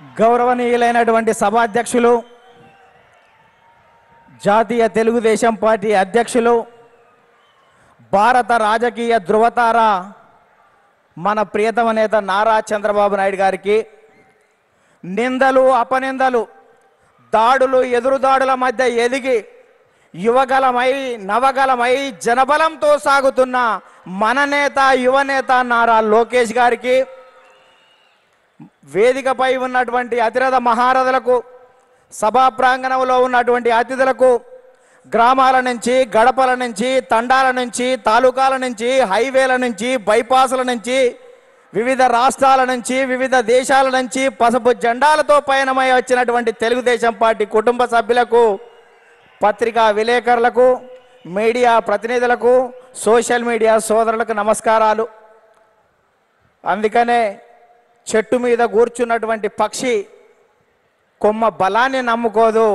గౌరవనీయులైనటువంటి సభాధ్యక్షులు, జాతీయ తెలుగుదేశం పార్టీ అధ్యక్షులు, భారత రాజకీయ ధృవతార మన ప్రియతమ నేత నారా చంద్రబాబు నాయుడు గారికి నిందలు, అపనిందలు, దాడులు, ఎదురుదాడుల మధ్య ఎదిగి యువగలమై నవగలమై జనబలంతో సాగుతున్న మన నేత, యువనేత నారా లోకేష్ గారికి, వేదికపై ఉన్నటువంటి అతిరథ మహారథులకు, సభా ప్రాంగణంలో ఉన్నటువంటి అతిథులకు, గ్రామాల నుంచి, గడపల నుంచి, తండాల నుంచి, తాలూకాల నుంచి, హైవేల నుంచి, బైపాసుల నుంచి, వివిధ రాష్ట్రాల నుంచి, వివిధ దేశాల నుంచి పసుపు జెండాలతో పయనమై వచ్చినటువంటి తెలుగుదేశం పార్టీ కుటుంబ సభ్యులకు, పత్రికా విలేకరులకు, మీడియా ప్రతినిధులకు, సోషల్ మీడియా సోదరులకు నమస్కారాలు. అందుకనే చెట్టు మీద కూర్చున్నటువంటి పక్షి కొమ్మ బలాన్ని నమ్ముకోదు,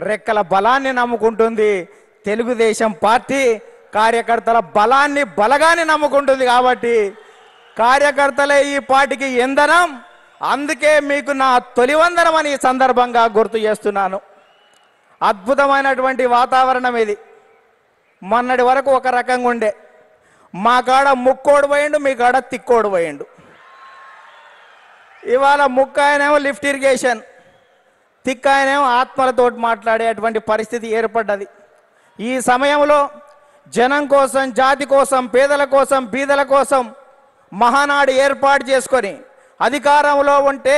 రెక్కల బలాన్ని నమ్ముకుంటుంది. తెలుగుదేశం పార్టీ కార్యకర్తల బలాన్ని, బలగాన్ని నమ్ముకుంటుంది. కాబట్టి కార్యకర్తలే ఈ పార్టీకి ఇంధనం. అందుకే మీకు నా తొలి వందనం అని ఈ సందర్భంగా గుర్తు చేస్తున్నాను. అద్భుతమైనటువంటి వాతావరణం ఇది. మొన్నటి వరకు ఒక రకంగా ఉండే, మా కాడ ముక్కోడు పోయిండు, మీ కాడ తిక్కోడు పోయిండు. ఇవాళ ముక్కాయనేమో లిఫ్ట్ ఇరిగేషన్, తిక్కాయనేమో ఆత్మలతోటి మాట్లాడేటువంటి పరిస్థితి ఏర్పడ్డది. ఈ సమయంలో జనం కోసం, జాతి కోసం, పేదల కోసం, బీదల కోసం మహానాడు ఏర్పాటు చేసుకొని అధికారంలో ఉంటే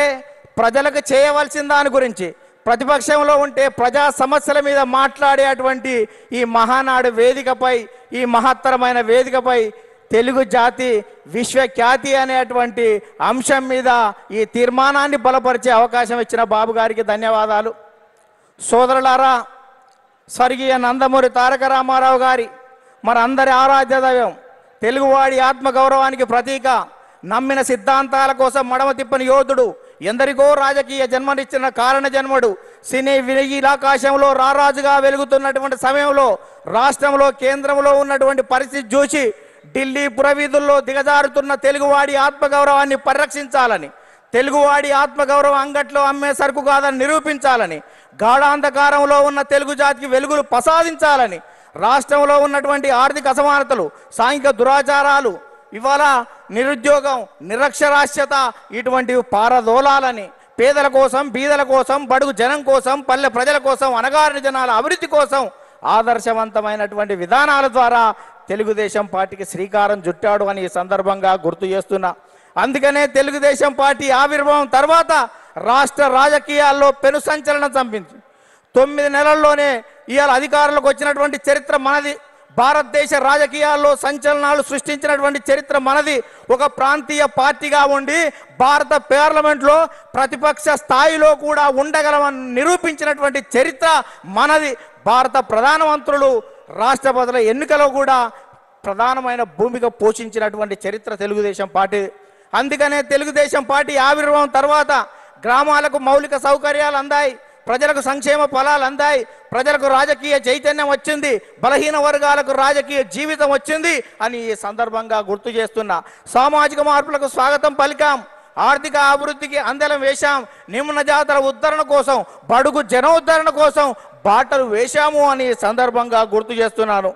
ప్రజలకు చేయవలసిన దాని గురించి, ప్రతిపక్షంలో ఉంటే ప్రజా సమస్యల మీద మాట్లాడేటువంటి ఈ మహానాడు వేదికపై, ఈ మహత్తరమైన వేదికపై తెలుగు జాతి విశ్వఖ్యాతి అనేటువంటి అంశం మీద ఈ తీర్మానాన్ని బలపరిచే అవకాశం ఇచ్చిన బాబు గారికి ధన్యవాదాలు. సోదరులారా, స్వర్గీయ నందమూరి తారక రామారావు గారి మనందరి ఆరాధ్య దైవం, తెలుగువాడి ఆత్మగౌరవానికి ప్రతీక, నమ్మిన సిద్ధాంతాల కోసం మడమ తిప్పని యోధుడు, ఎందరికో రాజకీయ జన్మనిచ్చిన కారణ జన్ముడు, సినీ వినీలాకాశంలో రారాజుగా వెలుగుతున్నటువంటి సమయంలో రాష్ట్రంలో, కేంద్రంలో ఉన్నటువంటి పరిస్థితి చూసి ఢిల్లీ పురవీధుల్లో దిగజారుతున్న తెలుగువాడి ఆత్మగౌరవాన్ని పరిరక్షించాలని, తెలుగువాడి ఆత్మగౌరవం అంగట్లో అమ్మే సరుకు కాదని నిరూపించాలని, గాఢాంధకారంలో ఉన్న తెలుగు జాతికి వెలుగులు ప్రసాదించాలని, రాష్ట్రంలో ఉన్నటువంటి ఆర్థిక అసమానతలు, సాంఘిక దురాచారాలు, ఇవాళ నిరుద్యోగం, నిరక్షరాస్యత ఇటువంటివి పారదోలాలని, పేదల కోసం, బీదల కోసం, బడుగు జనం కోసం, పల్లె ప్రజల కోసం, అణగారిన జనాల అభివృద్ధి కోసం ఆదర్శవంతమైనటువంటి విధానాల ద్వారా తెలుగుదేశం పార్టీకి శ్రీకారం చుట్టాడు అని ఈ సందర్భంగా గుర్తు చేస్తున్నా. అందుకనే తెలుగుదేశం పార్టీ ఆవిర్భావం తర్వాత రాష్ట్ర రాజకీయాల్లో పెను సంచలనం చంపింది. 9 నెలల్లోనే ఇవాళ అధికారంలోకి వచ్చినటువంటి చరిత్ర మనది. భారతదేశ రాజకీయాల్లో సంచలనాలు సృష్టించినటువంటి చరిత్ర మనది. ఒక ప్రాంతీయ పార్టీగా ఉండి భారత పార్లమెంట్లో ప్రతిపక్ష స్థాయిలో కూడా ఉండగలమని నిరూపించినటువంటి చరిత్ర మనది. భారత ప్రధానమంత్రులు, రాష్ట్రపతుల ఎన్నికలో కూడా ప్రధానమైన భూమిక పోషించినటువంటి చరిత్ర తెలుగుదేశం పార్టీ. అందుకనే తెలుగుదేశం పార్టీ ఆవిర్భావం తర్వాత గ్రామాలకు మౌలిక సౌకర్యాలు అందాయి, ప్రజలకు సంక్షేమ ఫలాలు అందాయి, ప్రజలకు రాజకీయ చైతన్యం వచ్చింది, బలహీన వర్గాలకు రాజకీయ జీవితం వచ్చింది అని ఈ సందర్భంగా గుర్తు చేస్తున్నా. సామాజిక మార్పులకు స్వాగతం పలికాం, ఆర్థిక అభివృద్ధికి అందలం వేశాం, నిమ్న జాతుల ఉద్ధరణ కోసం, బడుగు జనోద్ధరణ కోసం బాటలు వేశాము అని సందర్భంగా గుర్తు చేస్తున్నాను.